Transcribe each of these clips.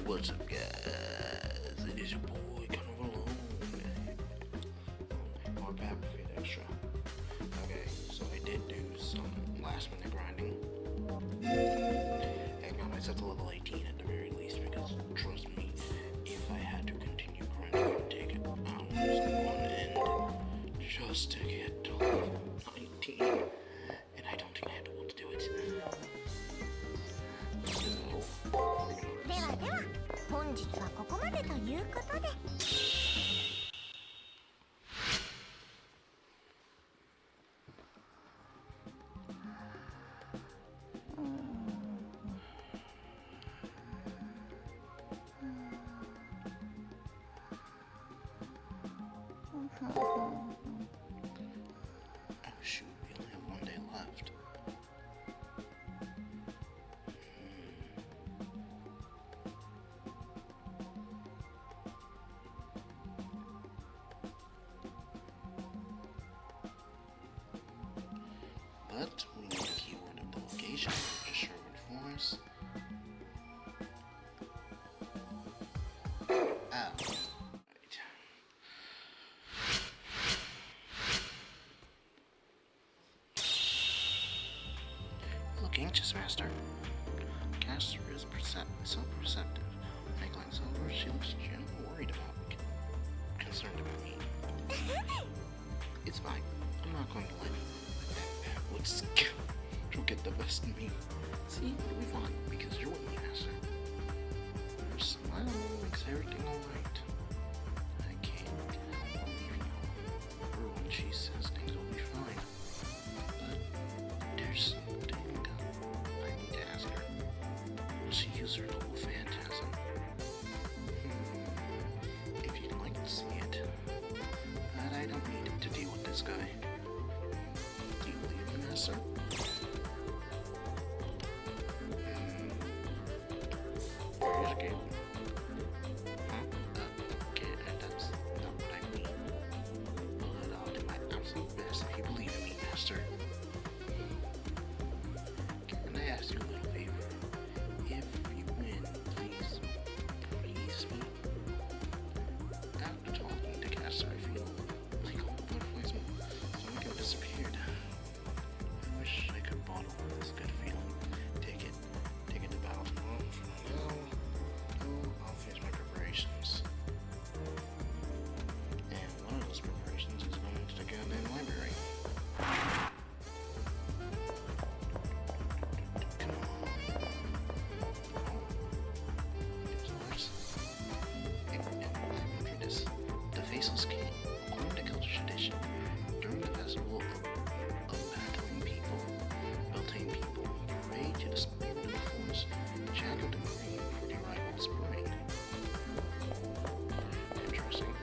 What's up, guys? It is your boy, kind of alone. More back for the extra. Okay, so I did do some last minute grinding. I got myself to level 18 at the very least because, trust me, if I had to continue grinding, it would take hours on end just to get to level 19. And I don't think I had the will to do it. So, では本日はここまでということで。oh shoot, we only have one day left. But we need a keyword of the location, just Sherwood Forest. Ah, right. Look anxious, Master. Caster is self-perceptive. When I glance over, she looks genuinely worried concerned about me. It's fine. I'm not going to let what's will get the best of me. See, it'll be fine because you're with me, Master. Her smile makes everything alright. I can't help believing her when she says things will be fine. But there's something I need to ask her. Will she use her little phantasm? If you'd like to see it. But I don't need to deal with this guy. Do you believe me, Master? Here's a game. Huh? Okay, that's not what I mean. But I'll do my absolute best if you believe in me, Master. Can I ask you a little favor? If you win, please me. After talking to Caster, I feel like all the butterflies stomach have disappeared. I wish I could bottle this good feeling. Take it to battle tomorrow. For now, I'll finish my preparations. And one of those preparations is going to the goddamn library. Come on. Oh, there's ours. And remember this. The Faceless King, according to culture tradition, during the festival of Beltane people pray to the spirit of the forest, Jack of the Marine, for the arrival of spring. Interesting.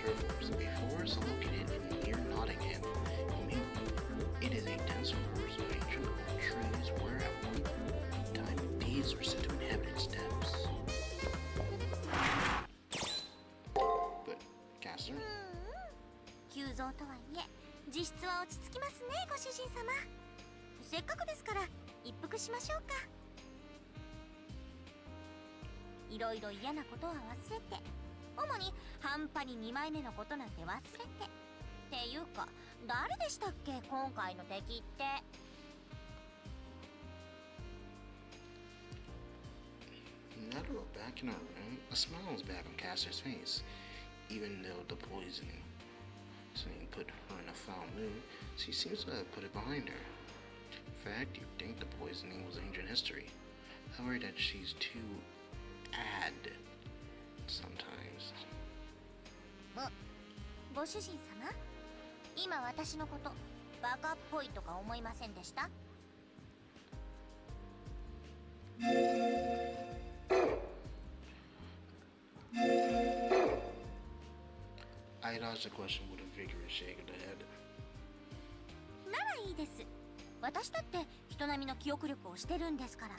Trevor's, a forest located near Nottingham, New England. It is a dense forest of ancient old trees where at one time these were said to inhabit its depths. But, Caster? 急増とはいえ実質は落ち着きますね、ご主人様。せっかくですから一服しましょうか。いろいろ嫌なことは忘れて、主に半端に2枚目のことなんて忘れて。っていうか誰でしたっけ、今回の敵って。Now that we're back in our room, a smile is back on Caster's face, even though the poisoning put her in a foul mood. She seems to have put it behind her. In fact, you'd think the poisoning was ancient history. However, that she's too ad sometimes. ご主人様、今私のことバカっぽいとか思いませんでした？ I dodged the question with a vigorous shake of the head. ならいいです。私だって人並みの記憶力をしてるんですから。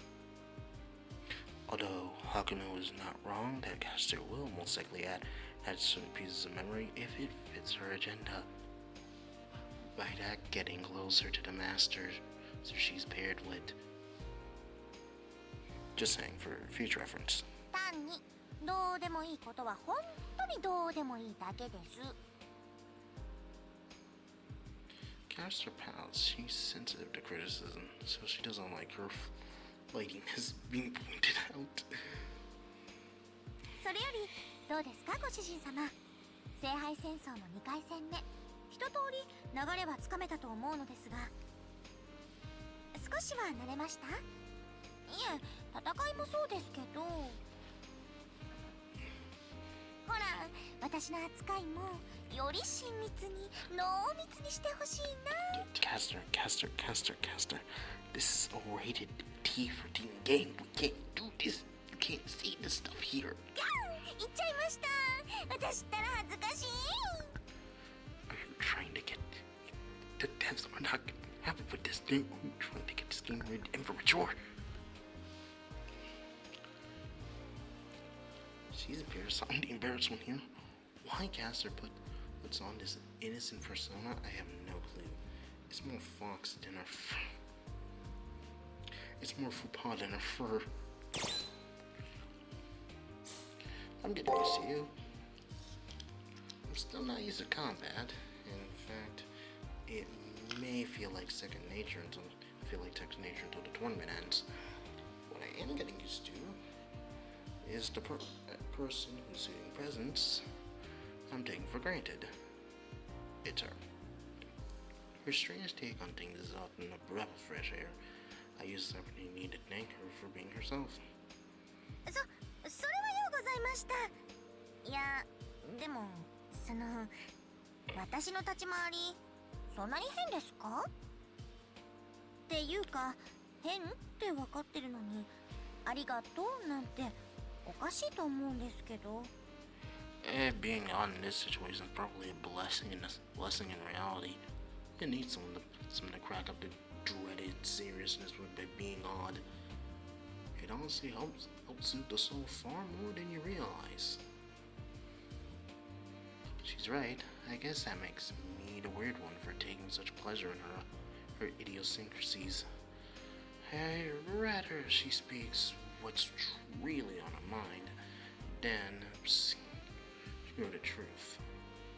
Although Hakuno is not wrong that Caster will most likely add certain pieces of memory if it fits her agenda. By that, getting closer to the master, so she's paired with. Just saying, for future reference. 単にどうでもいいことは本当にどうでもいいだけです。 Caster pals, she's sensitive to criticism, so she doesn't like her fighting is being pointed out. それよりどうですかご主人様。聖杯戦争も2回戦目、一通り流れはつかめたと思うのですが、少しは慣れました？いえ、戦いもそうですけど、ほら、私の扱いもより親密に濃密にしてほしいな。 Caster. This is a rated T14 game. We can't do this. You can't see this stuff here. 言っちゃいました。私ったら恥ずかしい。 Are you trying to get... The devs are not happy with this game. Are you trying to get this game rated M for mature? She's embarrassed. I'm the embarrassed one here. Why Caster puts on this innocent persona, I have no clue. It's more fox than her fur. It's more faux pas than her fur. I'm getting used to you. I'm still not used to combat. In fact, it may feel like second nature until the tournament ends. What I am getting used to is the person who's sitting presence I'm taking for granted. It's her. Her strange take on things is often a breath of fresh air. I use this opportunity to thank her for being herself. それはようございました。いや、でも私の立ち回りそんなに変ですか？っていうか、変って分かってるのにありがとうなんておかしいと思うんですけど。Being odd in this situation is probably a blessing in reality. You need someone to crack up the dreaded seriousness with being odd. It honestly helps soothe the soul far more than you realize. She's right. I guess that makes me the weird one for taking such pleasure in her idiosyncrasies. I'd rather she speaks what's really on her mind than obscure the truth.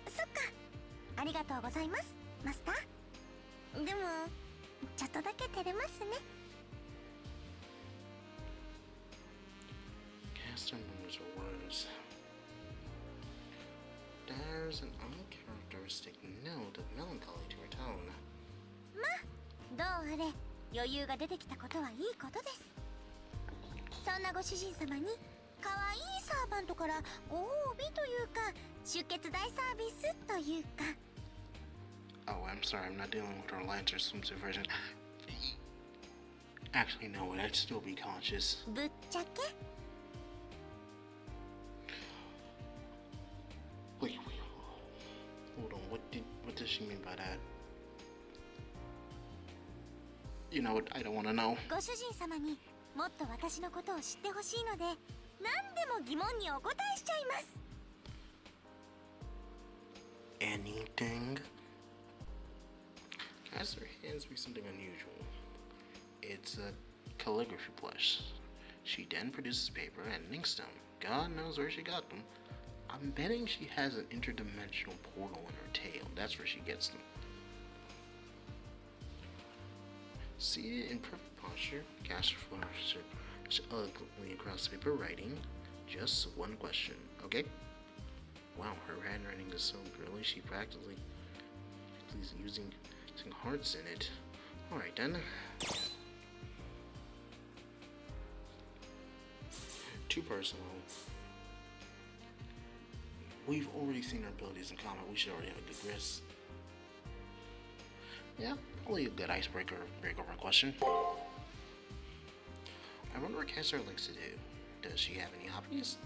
そっか、ありがとうございます、マスター。でもちょっとだけ照れますね。Caster moves her words. There's an uncharacteristic note of melancholy to her tone. どうあれ、余裕が出てきたことはいいことです。そんなご主人様に可愛いサーバントからご褒美というか、出血大サービスというか。Oh, I'm sorry, I'm not dealing with her Lancer swimsuit version. Actually, no, I'd still be conscious. ぶっちゃけ Wait, hold on, what does she mean by that? You know what, I don't want to know. ご主人様にもっと私のことを知ってほしいので、何でも疑問にお答えしちゃいます。 Anything? Caster hands me something unusual. It's a calligraphy plush. She then produces paper and an inkstone. God knows where she got them. I'm betting she has an interdimensional portal in her tail. That's where she gets them. Seated in perfect posture, Caster flourishes elegantly across the paper, writing just one question. Okay? Wow, her handwriting is so girly, she practically is using hearts in it. Alright then. Too personal. We've already seen our abilities in combat. We should already have a good grist. Yeah, probably a good icebreaker breakover question. I wonder what Caster likes to do. Does she have any hobbies?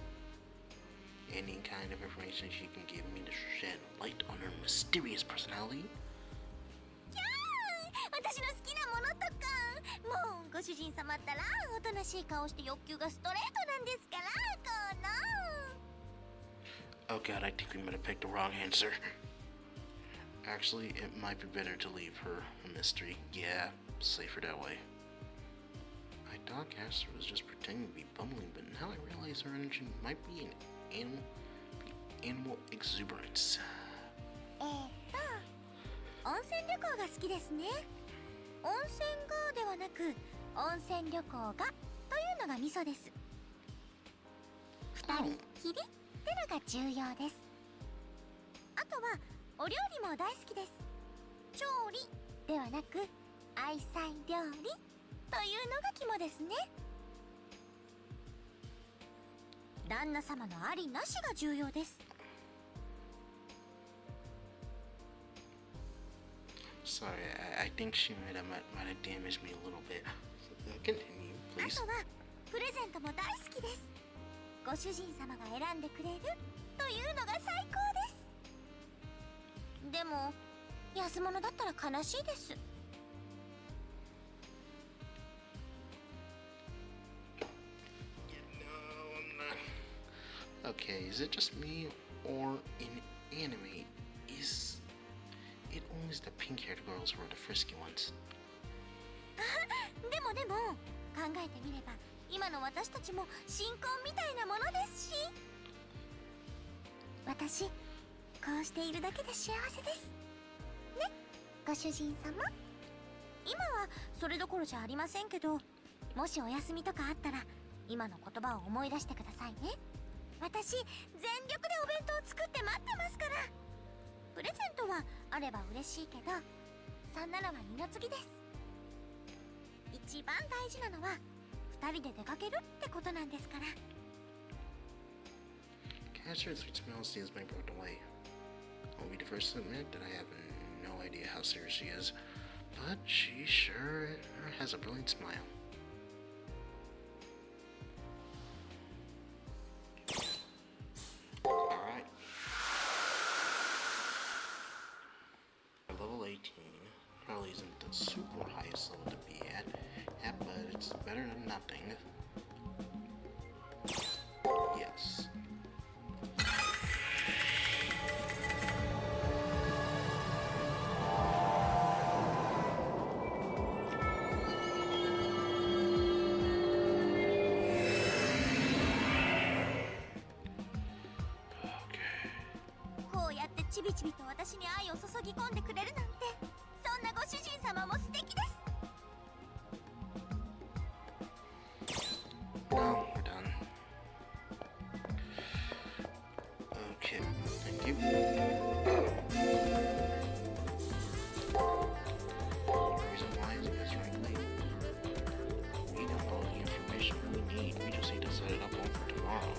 Any kind of information she can give me to shed light on her mysterious personality? 私の好きなものとか、もうご主人様ったらおとなしい顔して欲求がストレートなんですから、Oh god, I think we might have picked the wrong answer. Actually, it might be better to leave her a mystery. Yeah, safer that way. I thought Castor was just pretending to be bumbling, but now I realize her energy might be an animal exuberance. 温泉旅行が好きですね。温泉がではなく温泉旅行がというのがミソです。二人きりってのが重要です。あとはお料理も大好きです。調理ではなく愛妻料理というのが肝ですね。旦那様のありなしが重要です。Sorry, I think she might have damaged me a little bit. Continue, あ please. とはプレゼントも大好きです。ご主人様が選んでくれるというのが最高です。でも安物だったら悲しいです。No, I'm not. Okay, is it just me, or in anime, is it always the pink-haired girls who are the frisky ones? でも考えてみれば今の私たちも新婚みたいなものですし、私こうしているだけで幸せですね、ご主人様。今はそれどころじゃありませんけど、もしお休みとかあったら今の言葉を思い出してくださいね。私全力でお弁当を作って待ってますから。プレゼントはあれば嬉しいけど、そんなのは二の次です。一番大事なのは二人で出かけるってことなんですから。 Castor's sweet smile steals my breath away. I'll be the first to admit that I have no idea how serious she is, but she sure has a brilliant smile. Alright. Level 18 probably isn't the super highest level to be at, but it's better than nothing. Yes. Okay. こうやってちびちびと私に愛を注ぎ込んでくれるなんて、そんなご主人様も素敵です。 No, we're done. Okay, thank you. The reason why is because, frankly, we don't know the information we need. We just need to set it up all for tomorrow.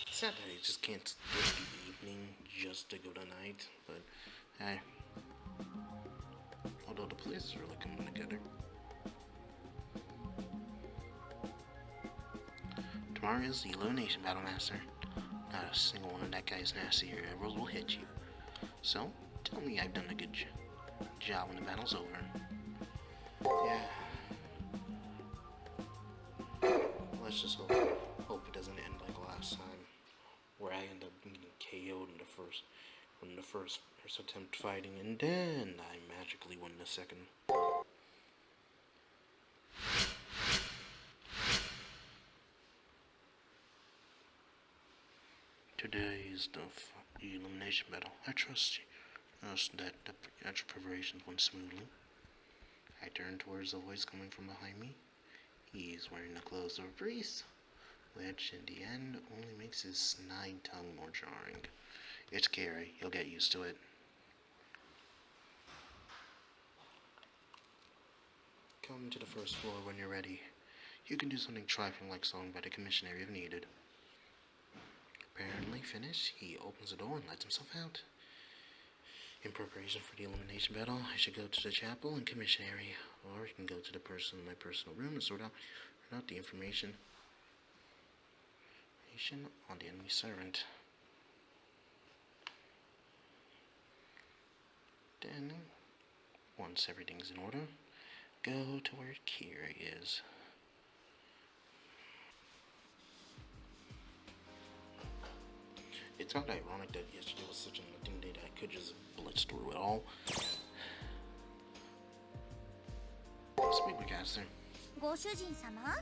It's sad that I just can't skip the evening just to go tonight, but hey. Although the place is really coming together. Tomorrow is the Elimination Battle Master. Not a single one of that guy's nasty arrows will hit you. So, tell me I've done a good job when the battle's over. Yeah. Let's just hope it doesn't end like last time, where I end up getting KO'd in the first attempt fighting, and then I magically win the second. Today is the elimination battle. I trust that the actual preparations went smoothly. I turned towards the voice coming from behind me. He's wearing the clothes of a priest, which in the end only makes his snide tongue more jarring. It's scary. You'll get used to it. Come to the first floor when you're ready. You can do something trifling like song by the commissioner if needed. Apparently finished, he opens the door and lets himself out. In preparation for the elimination battle, I should go to the chapel and commissionary, or I can go to my personal room and sort out the information. Information on the enemy servant. Then, once everything's in order, go to where Kira is. It's kind of ironic that yesterday was such a nothing day that I could just blitz through it all. Speak with Caster. ご主人様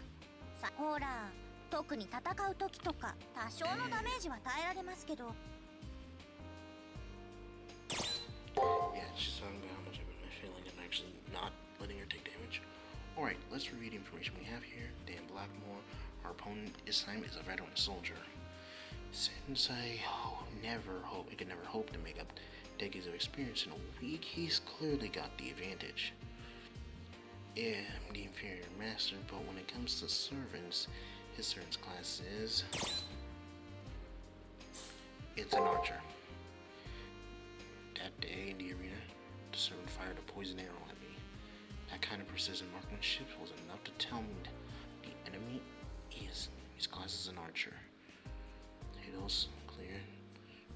ほら、特に戦う時とか多少のダメージは耐えられますけど。Yeah, she's talking about how much I've been feeling and actually not letting her take damage. Alright, let's review the information we have here. Dan Blackmore, our opponent this time is a veteran soldier. Since I could never hope to make up decades of experience in a week, he's clearly got the advantage. Yeah, I'm the inferior master, but when it comes to servants, his servant's class is... It's an archer. That day in the arena, the servant fired a poison arrow at me. That kind of precision marksmanship was enough to tell me that the enemy is his class is an archer. Hiddles clear,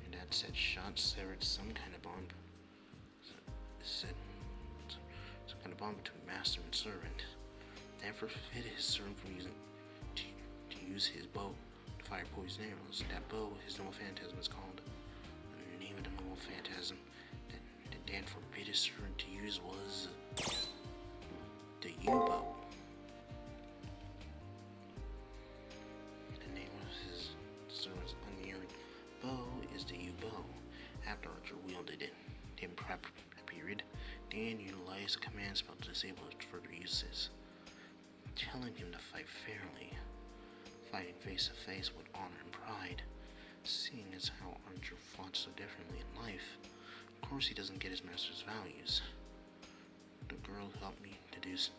and that said shot severed some kind of bond. Some kind of bond between master and servant. That forbid his servant from using to use his bow to fire poison arrows. That bow, his normal phantasm is called. The name of the normal phantasm that Dan forbid his servant to use was the U-bow. The name of his servant's unyielding bow is the U-bow. After Archer wielded it in prep period, Dan utilized a command spell to disable its further uses, telling him to fight fairly, fighting face to face with honor and pride. Seeing as how Archer fought so differently in life, of course he doesn't get his master's values. The girl who helped me deduce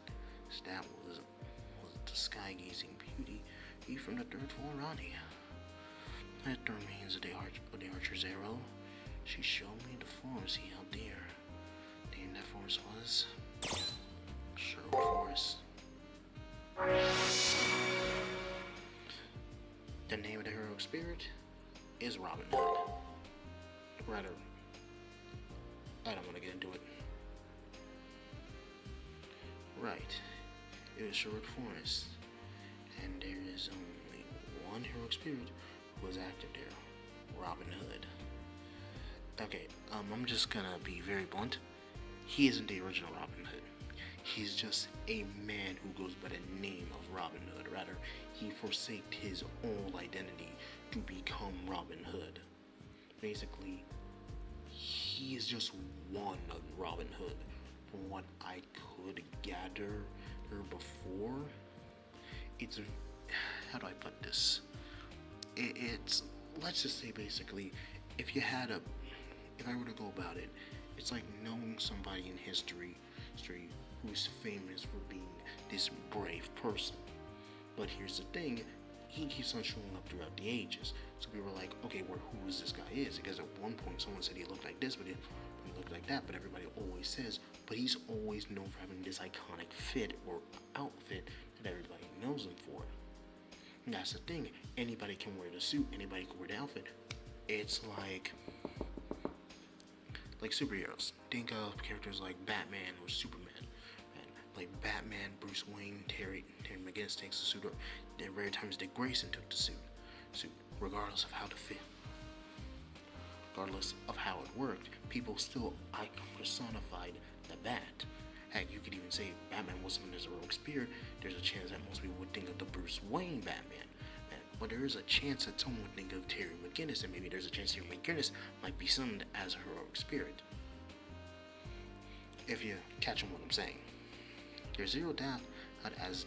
that was the sky-gazing beauty from the third floor, Ronnie. At the remains of the archer's arrow, she showed me the forest he held dear. The name of that forest was Sherwood Forest. The name of the heroic spirit is Robin Hood. Rather, I don't want to get into it. Right, it was Sherwood Forest, and there is only one heroic spirit who was active there, Robin Hood. Okay, I'm just gonna be very blunt. He isn't the original Robin Hood. He's just a man who goes by the name of Robin Hood. Rather, he forsaked his old identity to become Robin Hood. Basically, he is just one of Robin Hood. From what I could gather before, it's, how do I put this? It's, let's just say basically, if I were to go about it, it's like knowing somebody in history who's famous for being this brave person. But here's the thing, he keeps on showing up throughout the ages. So we were like, okay, well, who is this guy is? Because at one point someone said he looked like this, but he looked like that. But everybody always says, but he's always known for having this iconic fit or outfit that everybody knows him for. And that's the thing, anybody can wear the suit, anybody can wear the outfit. It's like superheroes. Think of characters like Batman or Superman. Like Batman, Bruce Wayne, Terry McGinnis takes the suit, or there were rare times Dick Grayson took the suit, regardless of how to fit. Regardless of how it worked, people still personified the Bat. Heck, you could even say Batman wasn't his heroic spirit. There's a chance that most people would think of the Bruce Wayne Batman. But there is a chance that someone would think of Terry McGinnis, and maybe there's a chance Terry McGinnis might be summoned as a heroic spirit. If you catch on what I'm saying. There's zero doubt as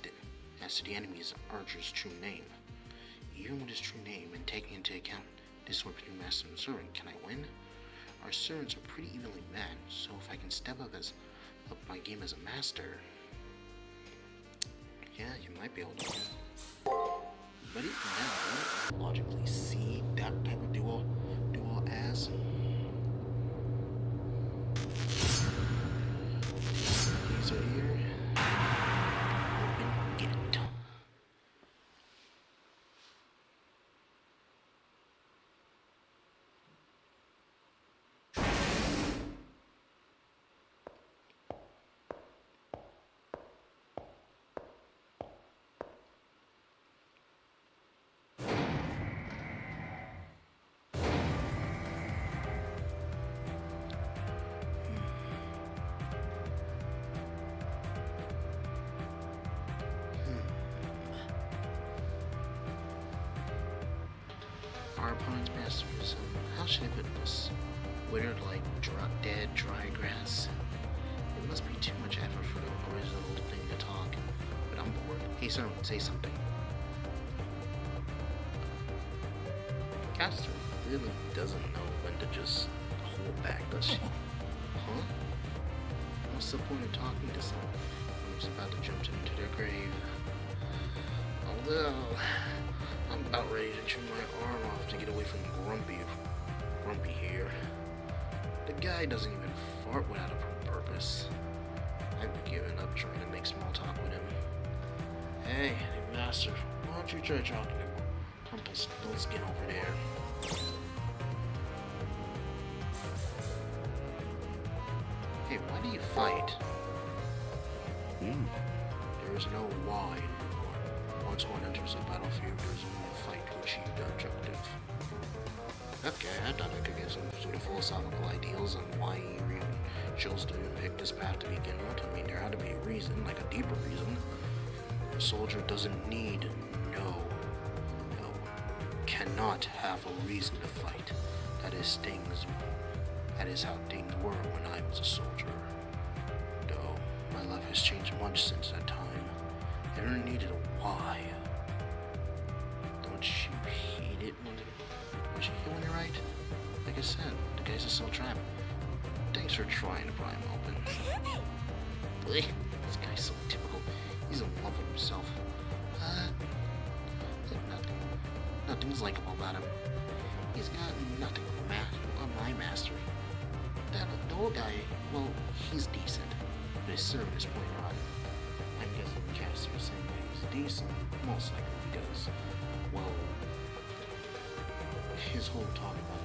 to the enemy's archer's true name. Even with his true name and taking into account this war between master and servant, can I win? Our servants are pretty evenly matched, so if I can step up my game as a master, yeah, you might be able to win. But even now, I don't logically see that type of duel as these are here. Open, get it. Our opponent's master is, how should I put this? Withered like dead dry grass. It must be too much effort for the grizzled thing to talk, but I'm bored. Hey, son, say something. Caster really doesn't know when to just hold back, does she? Huh? What's the point of talking to someone who's about to jump into their grave? Although, I'm about ready to chew my arm off to get away from Grumpy here. The guy doesn't even fart without a purpose. I've given up trying to make small talk with him. Hey, master, why don't you try talking to Rumpelstiltskin over there? Hey, why do you fight? There is no why. Once one enters a battlefield, there's only a fight to achieve the objective. Okay, I thought I could get some sort of philosophical ideals on why you chose to pick this path to begin with. I mean, there had to be a reason, like a deeper reason. A soldier doesn't need, cannot have a reason to fight. That is how things were when I was a soldier. Though, my life has changed much since that time. I never needed a why. Don't you hate it when you're right? Like I said, the guy's a soul trap. Thanks for trying to pry him open. This guy's so typical. He's in love with himself. Nothing's likable about him. He's got nothing on my mastery. The old guy, well, he's decent, but he's serving his point rotten. I'm guessing the caster is saying that he's decent, most likely because, well, his whole talk about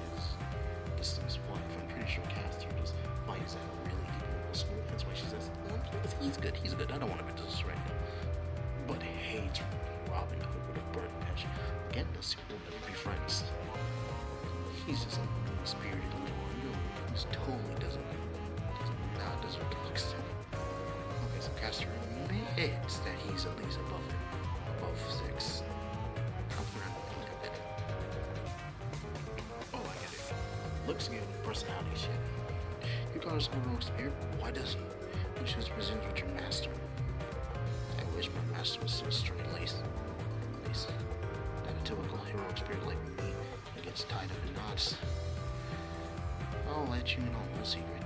his wife, I'm pretty sure caster just finds that really deep in the school. That's why she says, he's good, I don't want to be disrespected. But hates Robin Hood with a burning passion. Again, the school will never be friends. He's just a mean-spirited little unknown who totally doesn't get excited. Okay, so caster admits that he's at least above 6. Oh, I get it. Looks good, personality shit. You call us heroic spirit? Why doesn't you choose present with your master? I wish my master was so straight-laced. That a typical heroic spirit like me gets tied up in knots. I'll let you in on one secret.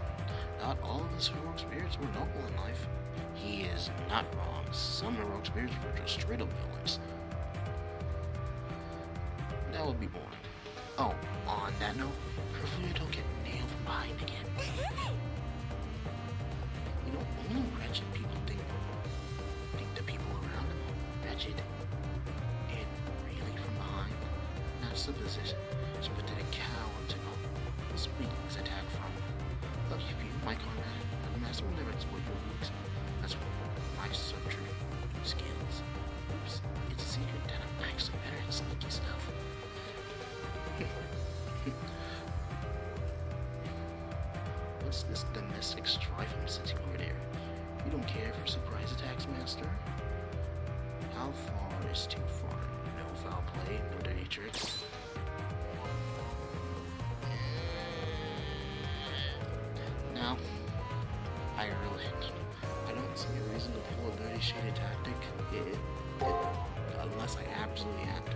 Not all of his heroic spirits were noble in life. He is not wrong. Some heroic spirits were just straight-up villains. That would be boring. Oh, on that note, hopefully I don't get nailed from behind again. You know, only wretched people think the people around them are wretched. And really from behind, not supposition. Some pathetic cowards and all. This weaklings attack from. Lucky for you, my comrade. The master will never exploit your weakness. That's what my subtrue skills. Oops, it's a secret that I'm actually better at sneaky stuff. What's this domestic strife I'm sensing over there? You don't care for surprise attacks, master? How far is too far? No foul play, no dirty tricks. Now, I don't see a reason to pull a dirty shaded tactic. Unless I absolutely have to.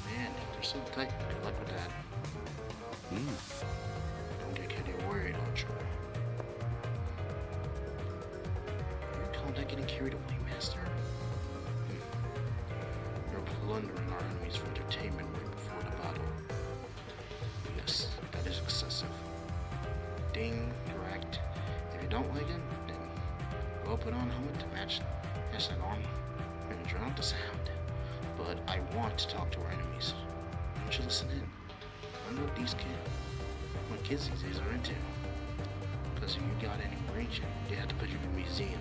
Man, they're so tight. Good luck with that. Don't get kidding worried, don't you? You call that getting carried away, master? You're plundering our enemies for entertainment right before the battle. Yes, that is excessive. Ding, correct. If you don't like it, then we'll put on a helmet to match that arm and drown out the sound. But I want to talk to our enemies. Why don't you listen in? I know what kids these days are into. Because if you got any more ancient, they had to put you in a museum.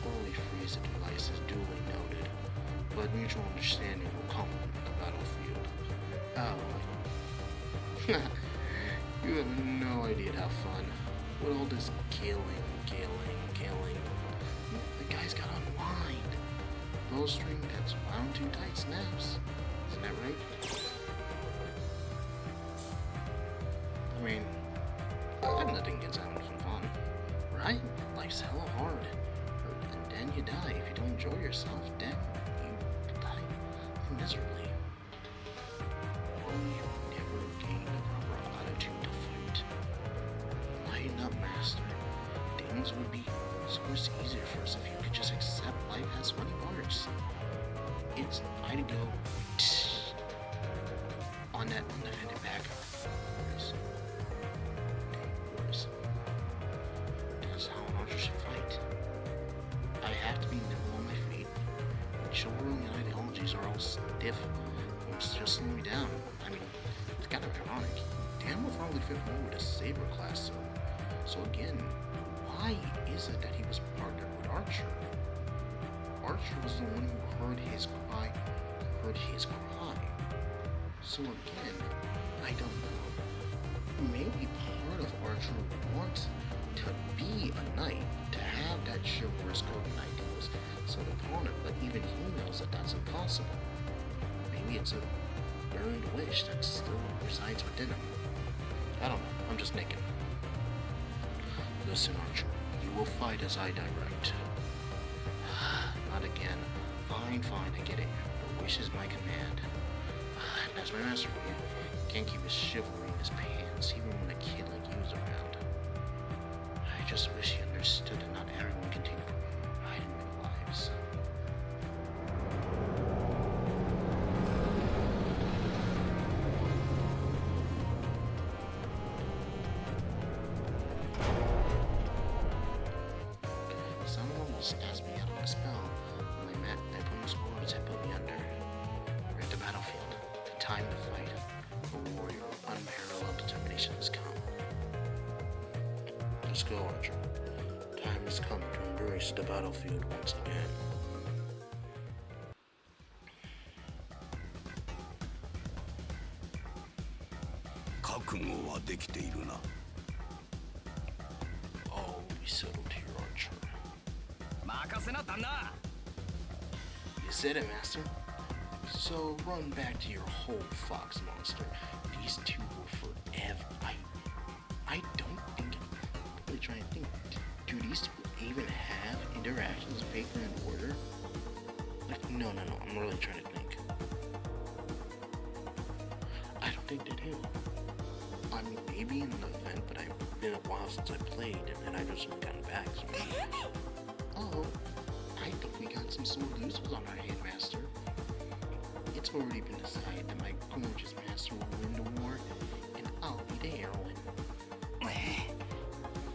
Holy freeze device is duly noted, but mutual understanding will complement the battlefield. Oh. You have no idea how fun. With all this killing. The guy's got unwind. Bowstring that's wound too tight snaps. Isn't that right? miserably. We never gained a proper attitude to fight. Lighten up, Master. Things would be so much easier for us if you could just accept life as funny parts. It's I'd go on that undefended back. That's how an archer should fight. I have to be nimble on my feet. Chivalry and ideologies are all stiff. It's just slowing me down. I mean, it's kind of ironic. Dan will probably fit more with a saber class, so again, why is it that he was partnered with Archer? Archer was the one who heard his cry. So again, I don't know. Maybe part of Archer wants to be a knight, to have that chivalrous code of ideals, so the opponent, but even he knows that that's impossible. Maybe it's a burned wish that still resides within him. I don't know, I'm just thinking. Listen, Archer, you will fight as I direct. Not again. Fine, I get it. Your wish is my command. As my master, can't keep his chivalry in his pants, even when a kid like you is around. I just wish he understood that not everyone can take pride in their lives. Someone almost asked me out on a spell when I met that Boom's words had put me under. We're at the battlefield. The time to fight. A warrior of unparalleled determination has come. Let's go, Archer. Time has come to embrace the battlefield once again. All will be settled here, Archer. You said it, Master. So run back to your whole fox monster. These two will forever. I don't think. I'm really trying to think. Do these two even have interactions with paper and order? Like, no. I'm really trying to think. I don't think they do. I mean, maybe in the event, but it's been a while since I played, and I just haven't gotten back. So oh, I think we got some sore losers on our hand, Master. It's already been decided that my gorgeous master will win the war, and I'll be the heroine.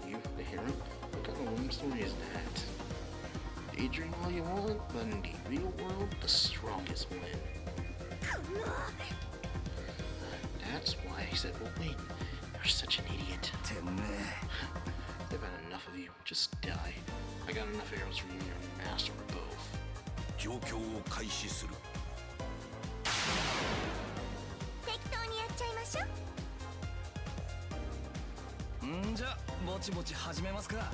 You, the heroine? What kind of woman story is that? Daydream all you want, but in the real world, the strongest win. That's why I said, well, wait, you're such an idiot. I've had enough of you. Just die. I got enough arrows for you and your master for both. 適当にやっちゃいましょう。んじゃ、ぼちぼち始めますか。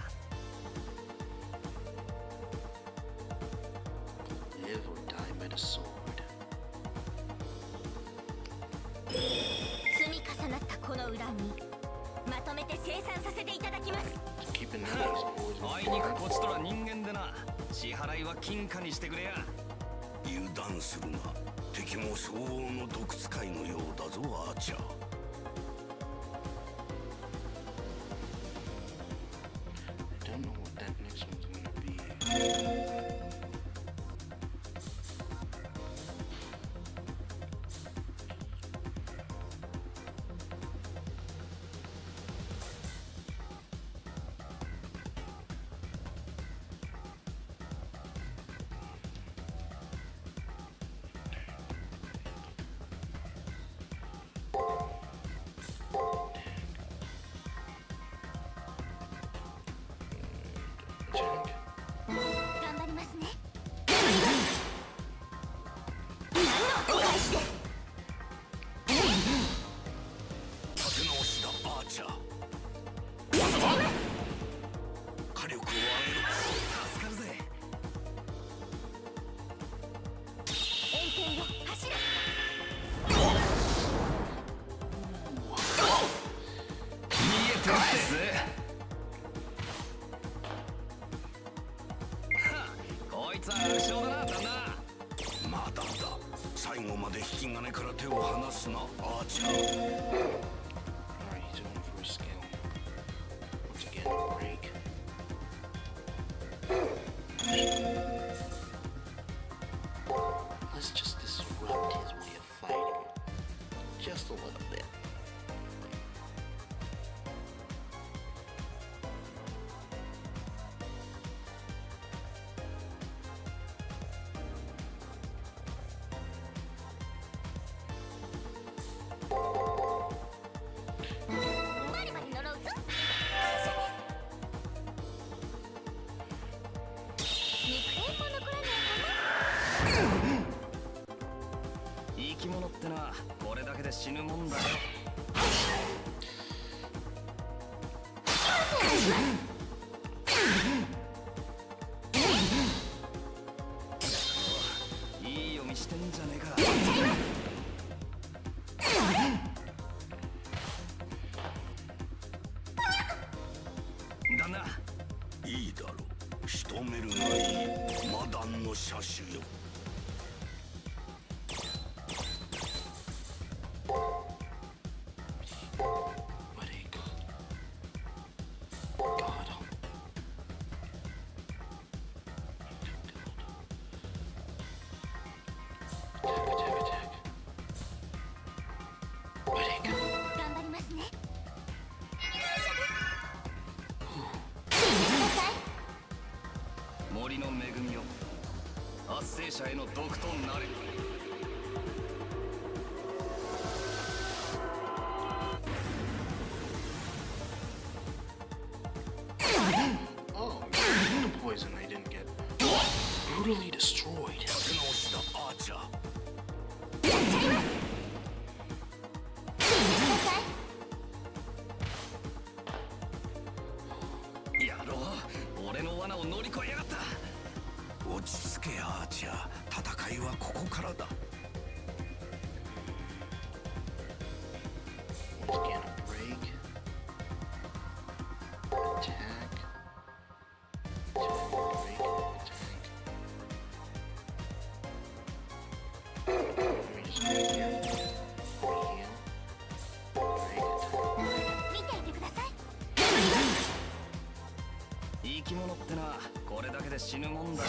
Live or die by the sword. 積み重なったこの恨み、まとめて清算させていただきます。Keep an eye on あいにくこちとら人間でな。支払いは金貨にしてくれや。油断するな。敵も相応の毒使いのようだぞ、アーチャー。I don't know what that next one's gonna be. Check. 頑張りますね。何のお返しです。立て直しだ、アーチャー。火力を上げろ。助かるぜ。円形よ、走る。逃げてないぜ。こいつは楽勝だな、旦那。まだだ。先最後まで引き金から手を離すな、アーチャー。 Alright, he's going for a skill. Once again, break. Let's just disrupt his way of fighting. Just a little bit. Bye. 生き物ってな、これだけで死ぬもんだよ。いい読みしてんじゃねえか。旦那、いいだろう、仕留めるがいい。マダンの車種よ。森の恵みよ、圧生者への毒となれ。Oh, the poison I didn't get brutally destroyed. 立て直しだ、アーチャー。やろう、俺の罠を乗り越えやがった。落ち着け、アーチャー。戦いはここからだ。 Once again, a break. Attack. Break. Attack. Let me just go here. Heal. Break. Attack. 見ていてください。生き物ってな、これだけで死ぬもんだよ。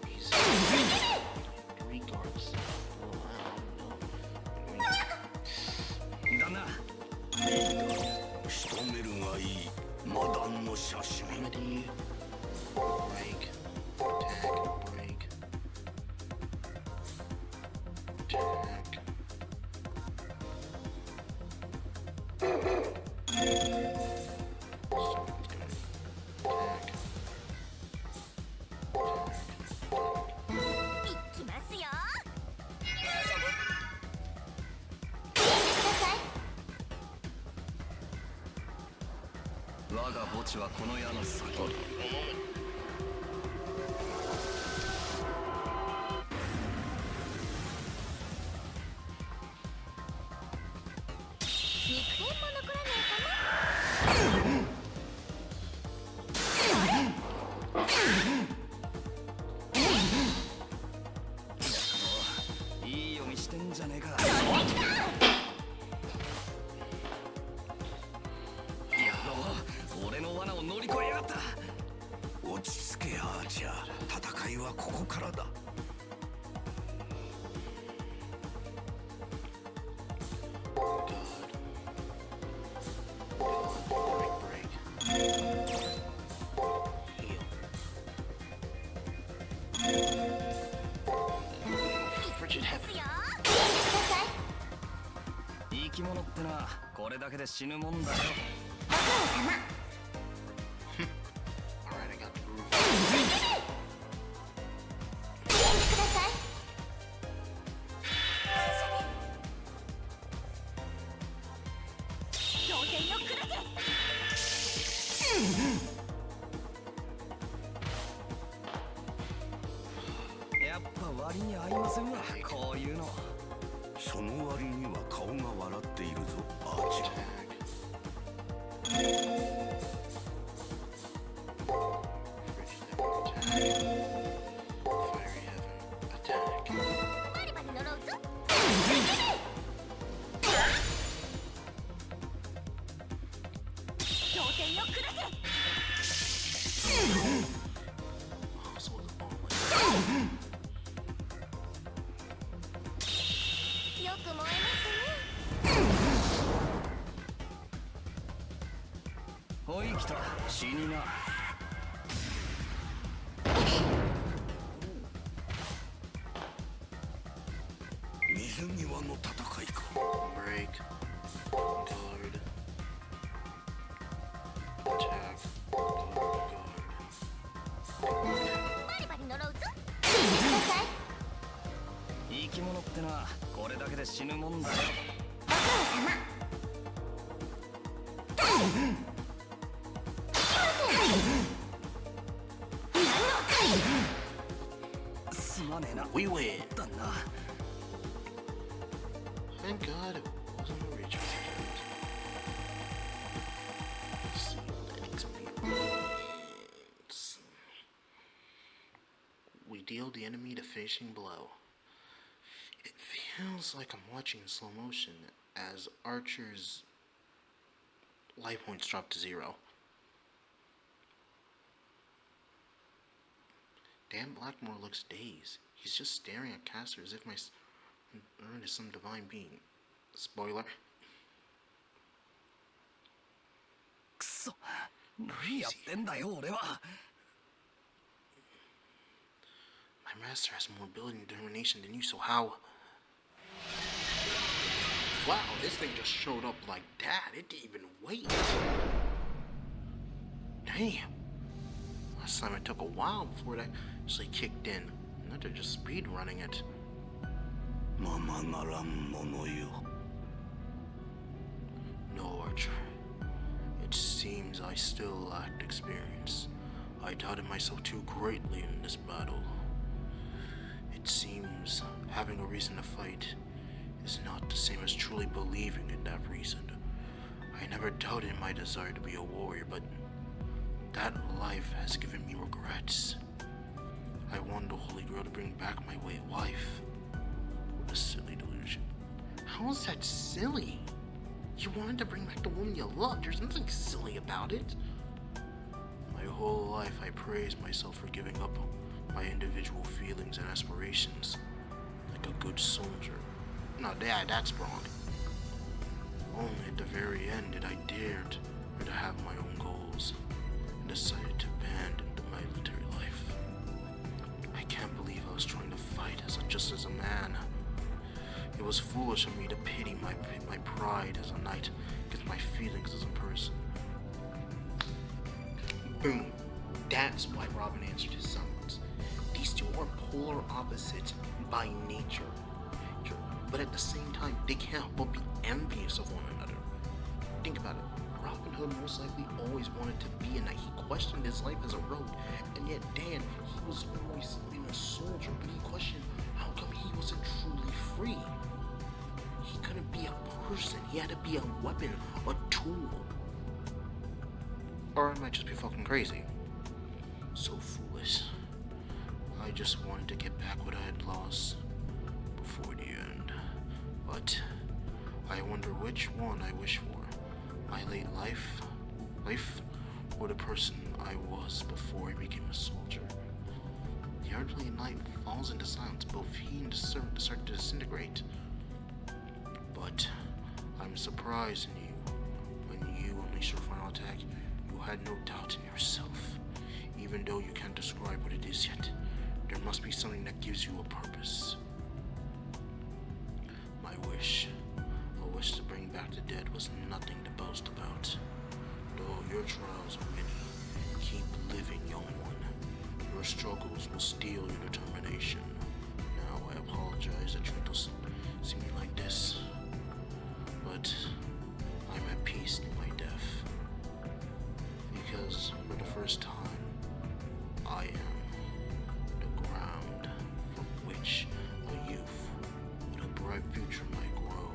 He's 3 guards. Oh, wow. 旦那、仕留めるがいい。マダンの車種。 Remedy. Break. Attack. Break. Attack. Someone's gonna attack. いきますよ。ください。我が墓地はこの矢の先。 Hold on a moment. 肉片も残らないかな。いい読みしてんじゃねえか。やろう、俺の罠を乗り越えやがった。落ち着け、アーチャー。戦いはここからだ。 Frigid いき heaven. ますよ。ください。生き物ってな、これだけで死ぬもんだよ。ご苦労様。 Alright, I got the groove. ください。仰天のクラゲ。やっぱ割に合いませんわ、こういうの。その割には顔が笑っているおい来た死にな。水際の戦いか。 Break. Guard. Attack. Guard. バリバリ呪うぞ。生き物ってなこれだけで死ぬもんだよ。ご苦労様。すまねえな。 We win. だな。 Thank God it wasn't a recharge. Sealed experience. We deal the enemy the finishing blow. It feels like I'm watching slow motion as Archer's life points drop to 0. Dan Blackmore looks dazed. He's just staring at Caster as if my Earn is some divine being. Spoiler. くそ。何やってんだよ俺は。My master has more ability and determination than you, so how? Wow, this thing just showed up like that. It didn't even wait. Damn. Last time it took a while before it actually kicked in. Now they're just speed running it. ままならんものよ。 No, Archer. It seems I still lacked experience. I doubted myself too greatly in this battle. It seems having a reason to fight is not the same as truly believing in that reason. I never doubted my desire to be a warrior, but that life has given me regrets. I wanted the Holy Grail to bring back my way wife. What a silly delusion. How is that silly? You wanted to bring back the woman you loved. There's nothing silly about it. My whole life I praised myself for giving up my individual feelings and aspirations like a good soldier. No, Dad, that's wrong. Only at the very end did I dare to have my own goals and decided to abandon the military life. I can't believe I was trying to fight just as a man. It was foolish of me to pity my pride as a knight against my feelings as a person. Boom. That's why Robin answered his summons. These two are polar opposites by nature. But at the same time, they can't help but be envious of one another. Think about it. Robin Hood most likely always wanted to be a knight. He questioned his life as a rogue. And yet Dan, he was always been a soldier, but he questioned how come he wasn't truly free. He couldn't be a person. He had to be a weapon, a tool. Or I might just be fucking crazy. So foolish. I just wanted to get back what I had lost before the end. But I wonder which one I wish for. My late life, or the person I was before I became a soldier. The elderly knight falls into silence. Both he and the servant start to disintegrate. But I'm surprised in you. When you unleashed your final attack, you had no doubt in yourself. Even though you can't describe what it is yet, there must be something that gives you a purpose. My wish, a wish to bring back the dead, was nothing to boast about. Though your trials are many, keep living, young one. Your struggles will steel your determination. Now I apologize that you have to see me like this, but I'm at peace in my death. Because for the first time, I am the ground from which a youth with a bright future might grow.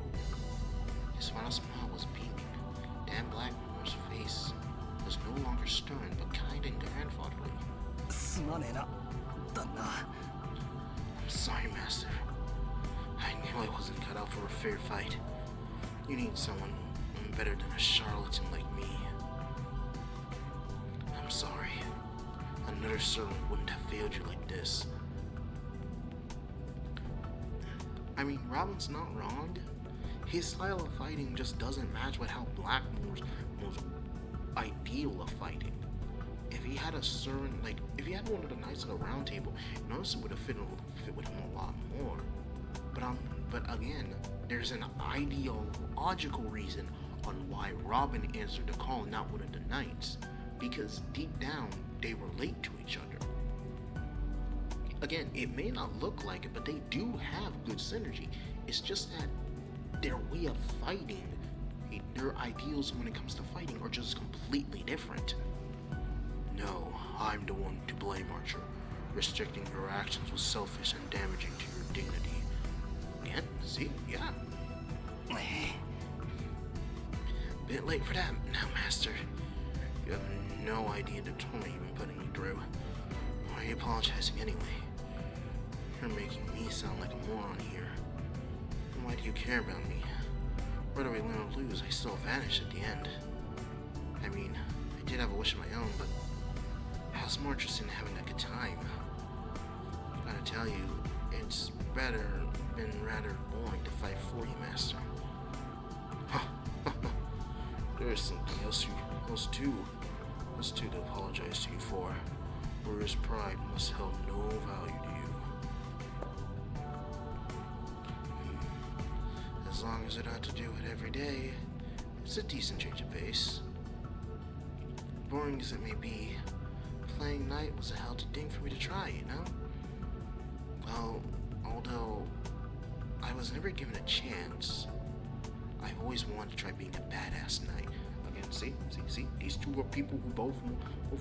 His final smile was beaming. Dan Blackmore's face was no longer stern, but kind and grandfatherly. すまねえな、旦那。 I'm sorry, Master. I knew I wasn't cut out for a fair fight. You need someone better than a charlatan like me. I'm sorry. Another servant wouldn't have failed you like this. I mean, Robin's not wrong. His style of fighting just doesn't match with how Blackmore's ideal of fighting. If he had a certain, like, if he had one of the knights of the round table, notice it would have fit with him a lot more. But again, there's an ideological reason on why Robin answered the call, not one of the knights, because deep down they relate to each other. Again, it may not look like it, but they do have good synergy. It's just that their way of fighting, their ideals when it comes to fighting are just completely different. No, I'm the one to blame, Archer. Restricting your actions was selfish and damaging to your dignity. Again, see? Yeah. Bit late for that now, Master. You have no idea the trauma you've been putting me through. Why are you apologizing anyway? You're making me sound like a moron here. And why do you care about me? Whether we win or lose, I still vanish at the end. I mean, I did have a wish of my own, but I was more interested in having a good time. Gotta tell you, it's been rather boring to fight for you, Master. There's something else too to apologize to you for. Warrior's pride must hold no value to you. As long as I don't have to do it every day, it's a decent change of pace. Boring as it may be, playing knight was a healthy thing for me to try, you know? Well, although I was never given a chance, I've always wanted to try being a badass knight. Again, see? These two are people who both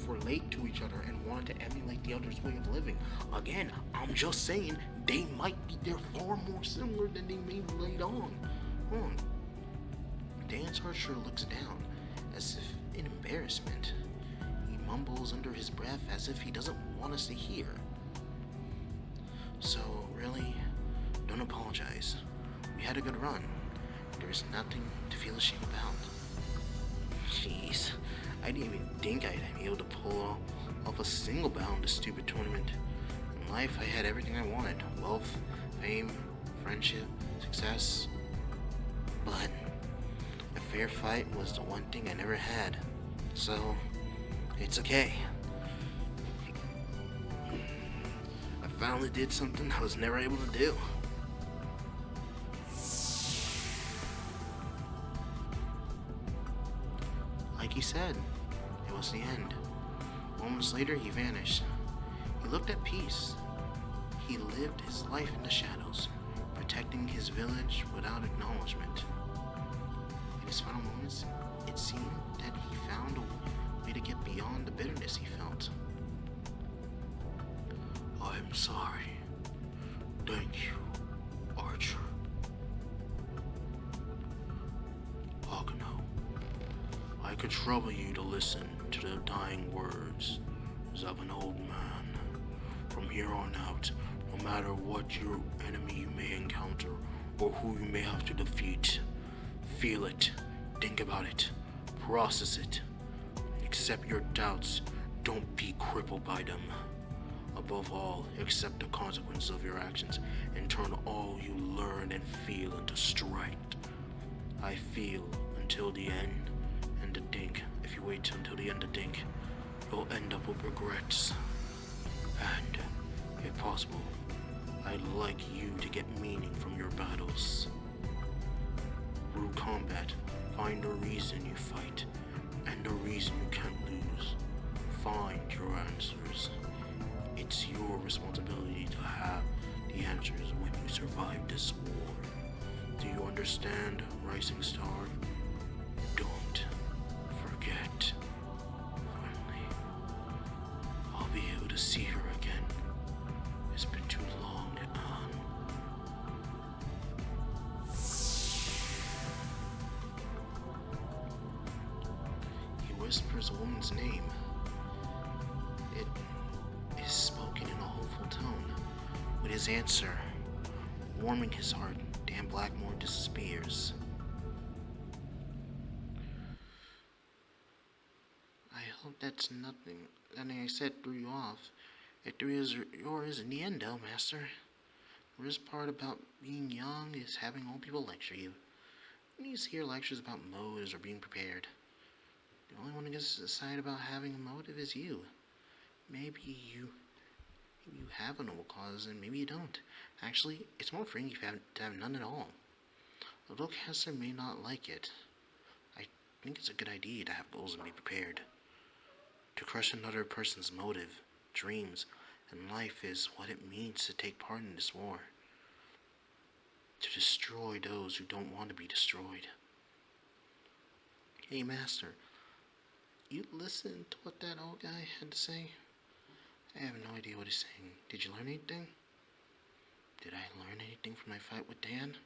relate to each other and wanted to emulate the other's way of living. Again, I'm just saying, they're far more similar than they may relate on. Dan's Archer looks down, as if in embarrassment. He mumbles under his breath as if he doesn't want us to hear. So, really, don't apologize. We had a good run. There's nothing to feel ashamed about. Jeez, I didn't even think I'd be able to pull off a single bout in this stupid tournament. In life, I had everything I wanted. Wealth, fame, friendship, success. But a fair fight was the one thing I never had. So, it's okay. I finally did something I was never able to do. Like he said, it was the end. Moments later, he vanished. He looked at peace. He lived his life in the shadows, protecting his village without acknowledgement. In his final moments, it seemed that he found a way to get beyond the bitterness he felt. I'm sorry. Thank you, Archer. Agno, I could trouble you to listen to the dying words of an old man. From here on out, no matter what your enemy you may encounter or who you may have to defeat, feel it, think about it, process it, accept your doubts, don't be crippled by them. Above all, accept the consequences of your actions and turn all you learn and feel into strength. I feel until the end, and to think, if you wait until the end to think, you'll end up with regrets. And, if possible, I'd like you to get meaning from your battles. Through combat, find the reason you fight, and the reason you can't lose. Find your answers. It's your responsibility to have the answers when you survive this war. Do you understand, Rising Star? Don't forget. Finally, I'll be able to see her again. It's been too long, Anne. He whispers a woman's name. It is spoken in a hopeful tone. With his answer warming his heart, Dan Blackmore disappears. I hope that's nothing I said threw you off. It threw yours in the end, though, Master. The worst part about being young is having old people lecture you. You need to hear lectures about modes or being prepared. The only one who gets to decide about having a motive is you. Maybe you have a noble cause, and maybe you don't. Actually, it's more freeing if you to have none at all. Although Caster may not like it, I think it's a good idea to have goals and be prepared. To crush another person's motive, dreams, and life is what it means to take part in this war. To destroy those who don't want to be destroyed. Hey, Master, you listened to what that old guy had to say? I have no idea what he's saying. Did you learn anything? Did I learn anything from my fight with Dan?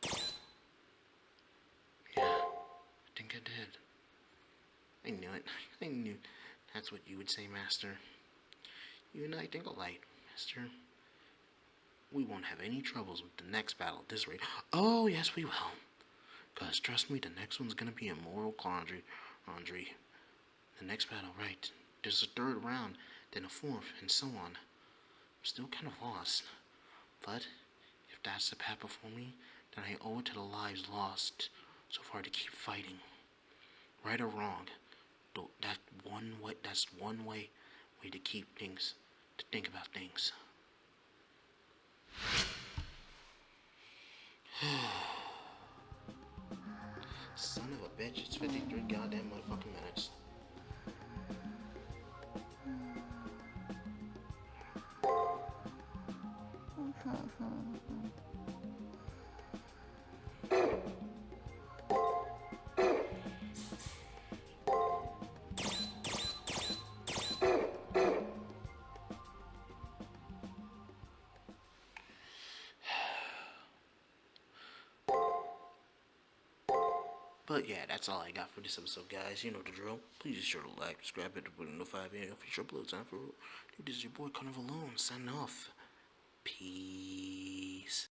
Yeah, I think I did. I knew it. I knew that's what you would say, Master. You and I think alike, Master. We won't have any troubles with the next battle at this rate. Oh, yes, we will. 'Cause trust me, the next one's gonna be a moral quandary. The next battle, right? There's a third round, then a fourth, and so on. I'm still kind of lost. But if that's the path before me, then I owe it to the lives lost so far to keep fighting. Right or wrong, that's one way to keep things, to think about things. Son of a bitch, it's 53 goddamn motherfucking minutes. But yeah, that's all I got for this episode, guys. You know the drill. Please be sure to like, subscribe, and put in the 5 a.m. future uploads. Time for dude, this is your boy Carnival Alone. Signing off. Peace.